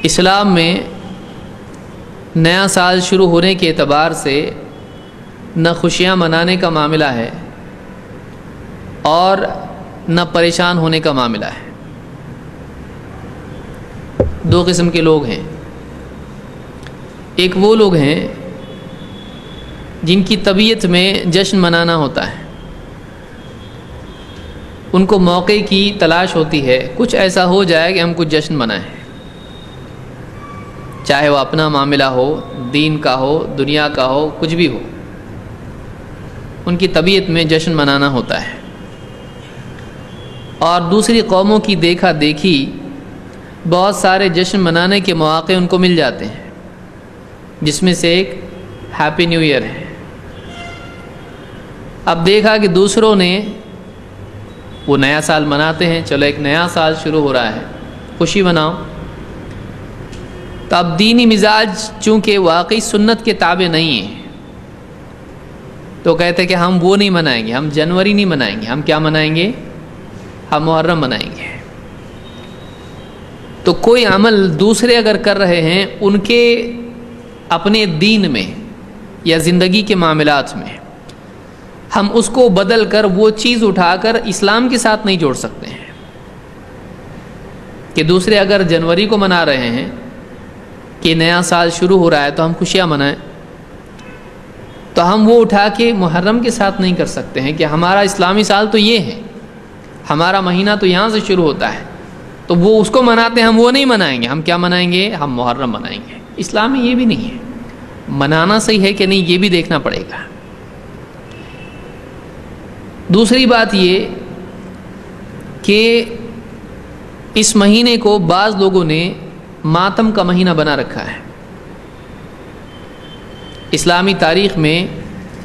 اسلام میں نیا سال شروع ہونے کے اعتبار سے نہ خوشیاں منانے کا معاملہ ہے اور نہ پریشان ہونے کا معاملہ ہے۔ دو قسم کے لوگ ہیں۔ ایک وہ لوگ ہیں جن کی طبیعت میں جشن منانا ہوتا ہے، ان کو موقع کی تلاش ہوتی ہے، کچھ ایسا ہو جائے کہ ہم کچھ جشن منائیں، چاہے وہ اپنا معاملہ ہو، دین کا ہو، دنیا کا ہو، کچھ بھی ہو، ان کی طبیعت میں جشن منانا ہوتا ہے۔ اور دوسری قوموں کی دیکھا دیکھی بہت سارے جشن منانے کے مواقع ان کو مل جاتے ہیں، جس میں سے ایک ہیپی نیو ایئر ہے۔ اب دیکھا کہ دوسروں نے وہ نیا سال مناتے ہیں، چلو ایک نیا سال شروع ہو رہا ہے، خوشی مناؤ۔ تو اب دینی مزاج چونکہ واقعی سنت کے تابع نہیں ہے، تو کہتے ہیں کہ ہم وہ نہیں منائیں گے، ہم جنوری نہیں منائیں گے، ہم کیا منائیں گے؟ ہم محرم منائیں گے۔ تو کوئی عمل دوسرے اگر کر رہے ہیں ان کے اپنے دین میں یا زندگی کے معاملات میں، ہم اس کو بدل کر وہ چیز اٹھا کر اسلام کے ساتھ نہیں جوڑ سکتے ہیں کہ دوسرے اگر جنوری کو منا رہے ہیں کہ نیا سال شروع ہو رہا ہے تو ہم خوشیاں منائیں، تو ہم وہ اٹھا کے محرم کے ساتھ نہیں کر سکتے ہیں کہ ہمارا اسلامی سال تو یہ ہے، ہمارا مہینہ تو یہاں سے شروع ہوتا ہے، تو وہ اس کو مناتے ہیں، ہم وہ نہیں منائیں گے، ہم کیا منائیں گے؟ ہم محرم منائیں گے۔ اسلام میں یہ بھی نہیں ہے، منانا صحیح ہے کہ نہیں یہ بھی دیکھنا پڑے گا۔ دوسری بات یہ کہ اس مہینے کو بعض لوگوں نے ماتم کا مہینہ بنا رکھا ہے۔ اسلامی تاریخ میں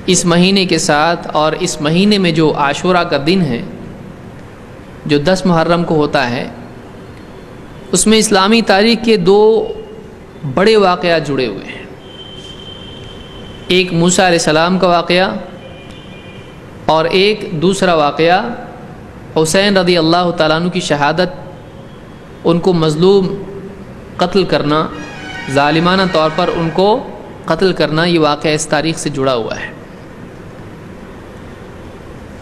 اس مہینے کے ساتھ اور اس مہینے میں جو عاشورہ کا دن ہے جو 10 محرم کو ہوتا ہے، اس میں اسلامی تاریخ کے دو بڑے واقعات جڑے ہوئے ہیں۔ ایک موسیٰ علیہ السلام کا واقعہ اور ایک دوسرا واقعہ حسین رضی اللہ تعالیٰ عنہ کی شہادت، ان کو مظلوم قتل کرنا، ظالمانہ طور پر ان کو قتل کرنا، یہ واقعہ اس تاریخ سے جڑا ہوا ہے۔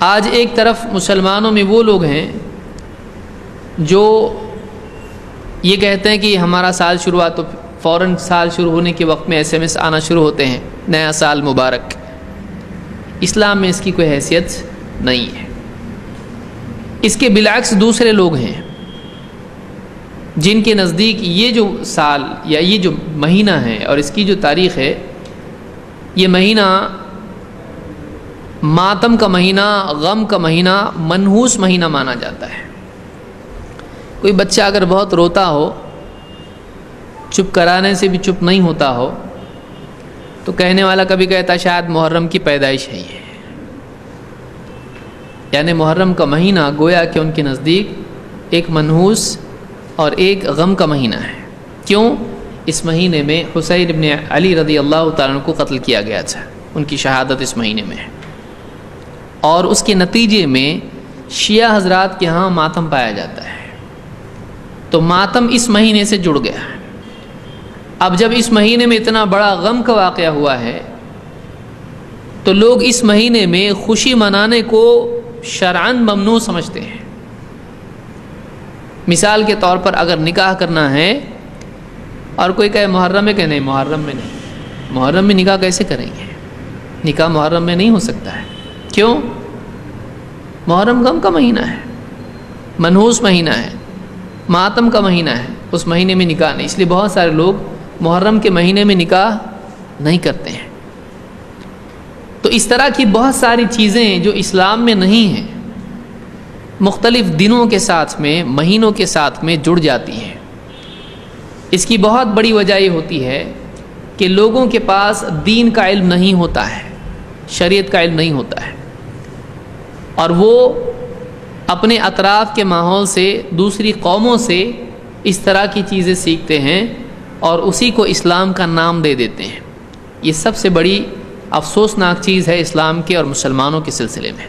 آج ایک طرف مسلمانوں میں وہ لوگ ہیں جو یہ کہتے ہیں کہ ہمارا سال شروع ہوا تو فوراً سال شروع ہونے کے وقت میں SMS آنا شروع ہوتے ہیں، نیا سال مبارک۔ اسلام میں اس کی کوئی حیثیت نہیں ہے۔ اس کے بالعکس دوسرے لوگ ہیں جن کے نزدیک یہ جو سال یا یہ جو مہینہ ہے اور اس کی جو تاریخ ہے، یہ مہینہ ماتم کا مہینہ، غم کا مہینہ، منحوس مہینہ مانا جاتا ہے۔ کوئی بچہ اگر بہت روتا ہو، چپ کرانے سے بھی چپ نہیں ہوتا ہو، تو کہنے والا کبھی کہتا شاید محرم کی پیدائش ہے یہ، یعنی محرم کا مہینہ گویا کہ ان کے نزدیک ایک منحوس اور ایک غم کا مہینہ ہے۔ کیوں؟ اس مہینے میں حسین ابن علی رضی اللہ تعالیٰ عنہ کو قتل کیا گیا تھا، ان کی شہادت اس مہینے میں ہے، اور اس کے نتیجے میں شیعہ حضرات کے ہاں ماتم پایا جاتا ہے، تو ماتم اس مہینے سے جڑ گیا۔ اب جب اس مہینے میں اتنا بڑا غم کا واقعہ ہوا ہے تو لوگ اس مہینے میں خوشی منانے کو شرعاً ممنوع سمجھتے ہیں۔ مثال کے طور پر اگر نکاح کرنا ہے اور کوئی کہے محرم میں، کہ نہیں محرم میں نہیں، محرم میں نکاح کیسے کریں گے؟ نکاح محرم میں نہیں ہو سکتا ہے۔ کیوں؟ محرم غم کا مہینہ ہے، منحوس مہینہ ہے، ماتم کا مہینہ ہے، اس مہینے میں نکاح نہیں۔ اس لیے بہت سارے لوگ محرم کے مہینے میں نکاح نہیں کرتے ہیں۔ تو اس طرح کی بہت ساری چیزیں جو اسلام میں نہیں ہیں، مختلف دنوں کے ساتھ میں، مہینوں کے ساتھ میں جڑ جاتی ہیں۔ اس کی بہت بڑی وجہ یہ ہوتی ہے کہ لوگوں کے پاس دین کا علم نہیں ہوتا ہے، شریعت کا علم نہیں ہوتا ہے، اور وہ اپنے اطراف کے ماحول سے، دوسری قوموں سے اس طرح کی چیزیں سیکھتے ہیں اور اسی کو اسلام کا نام دے دیتے ہیں۔ یہ سب سے بڑی افسوسناک چیز ہے اسلام کے اور مسلمانوں کے سلسلے میں۔